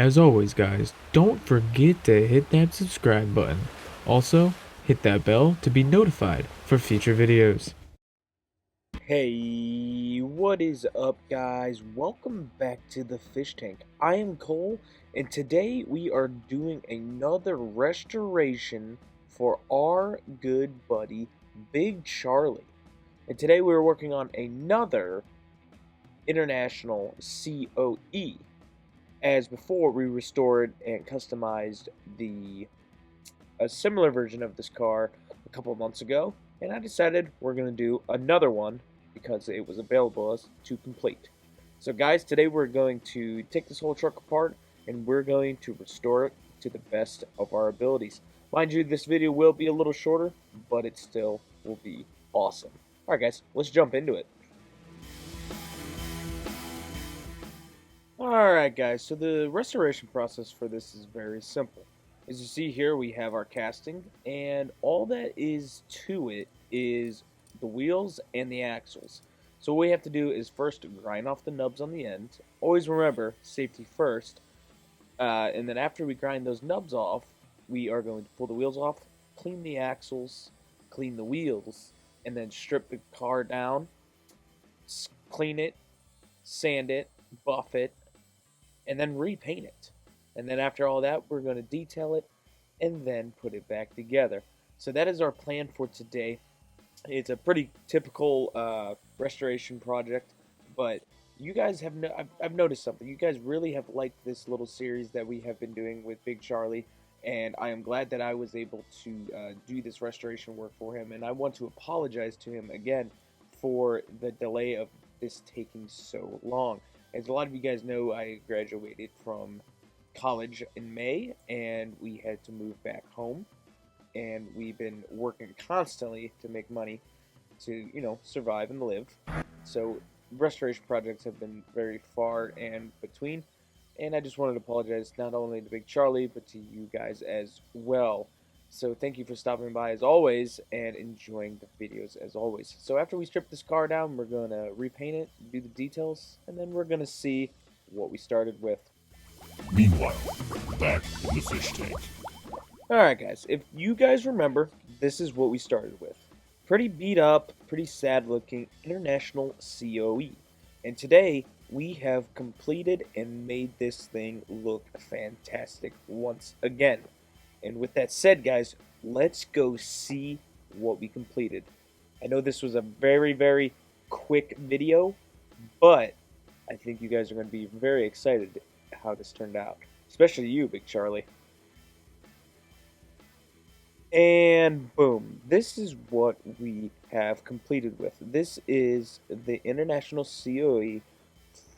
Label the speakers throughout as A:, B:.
A: As always, guys, don't forget to hit that subscribe button. Also, hit that bell to be notified for future videos.
B: Hey, what is up, guys? Welcome back to the fish tank. I am Cole, and today we are doing another restoration for our good buddy Big Charlie. And today we're working on another International COE. As before, we restored and customized a similar version of this car a couple of months ago, and I decided we're going to do another one because it was available to complete. So guys, today we're going to take this whole truck apart and we're going to restore it to the best of our abilities. Mind you, this video will be a little shorter, but it still will be awesome. Alright guys, let's jump into it. Alright guys, so the restoration process for this is very simple. As you see here, we have our casting, and all that is to it is the wheels and the axles. So what we have to do is first grind off the nubs on the end. Always remember, safety first. And then after we grind those nubs off, we are going to pull the wheels off, clean the axles, clean the wheels, and then strip the car down, clean it, sand it, buff it, and then repaint it. And then after all that, we're going to detail it and then put it back together. So that is our plan for today. It's a pretty typical restoration project, but you guys have I've noticed something. You guys really have liked this little series that we have been doing with Big Charlie, and I am glad that I was able to do this restoration work for him. And I want to apologize to him again for the delay of this taking so long. As a lot of you guys know, I graduated from college in May, and we had to move back home. And we've been working constantly to make money to, survive and live. So restoration projects have been very far and between. And I just wanted to apologize not only to Big Charlie, but to you guys as well. So thank you for stopping by as always and enjoying the videos as always. So after we strip this car down, we're going to repaint it, do the details, and then we're going to see what we started with.
C: Meanwhile, back in the fish tank.
B: Alright guys, if you guys remember, this is what we started with. Pretty beat up, pretty sad looking International COE. And today, we have completed and made this thing look fantastic once again. And with that said, guys, let's go see what we completed. I know this was a very, very quick video, but I think you guys are going to be very excited how this turned out. Especially you, Big Charlie. And boom, this is what we have completed with. This is the International COE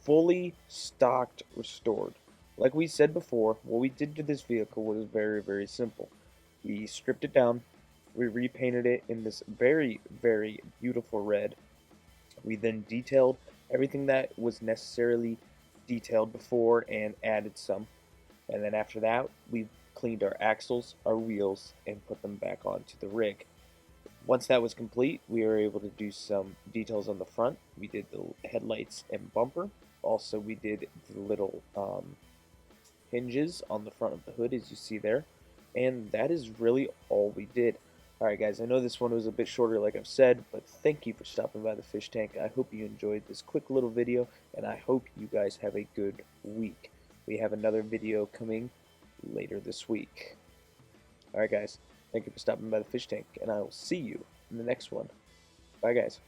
B: fully stocked restored. Like we said before, what we did to this vehicle was very, very simple. We stripped it down, we repainted it in this very, very beautiful red. We then detailed everything that was necessarily detailed before and added some. And then after that, we cleaned our axles, our wheels, and put them back onto the rig. Once that was complete, we were able to do some details on the front. We did the headlights and bumper. Also, we did the little hinges on the front of the hood, as you see there. And that is really all we did. Alright guys, I know this one was a bit shorter like I've said, but thank you for stopping by the fish tank. I hope you enjoyed this quick little video, and I hope you guys have a good week. We have another video coming later this week. Alright guys, thank you for stopping by the fish tank, and I will see you in the next one. Bye guys.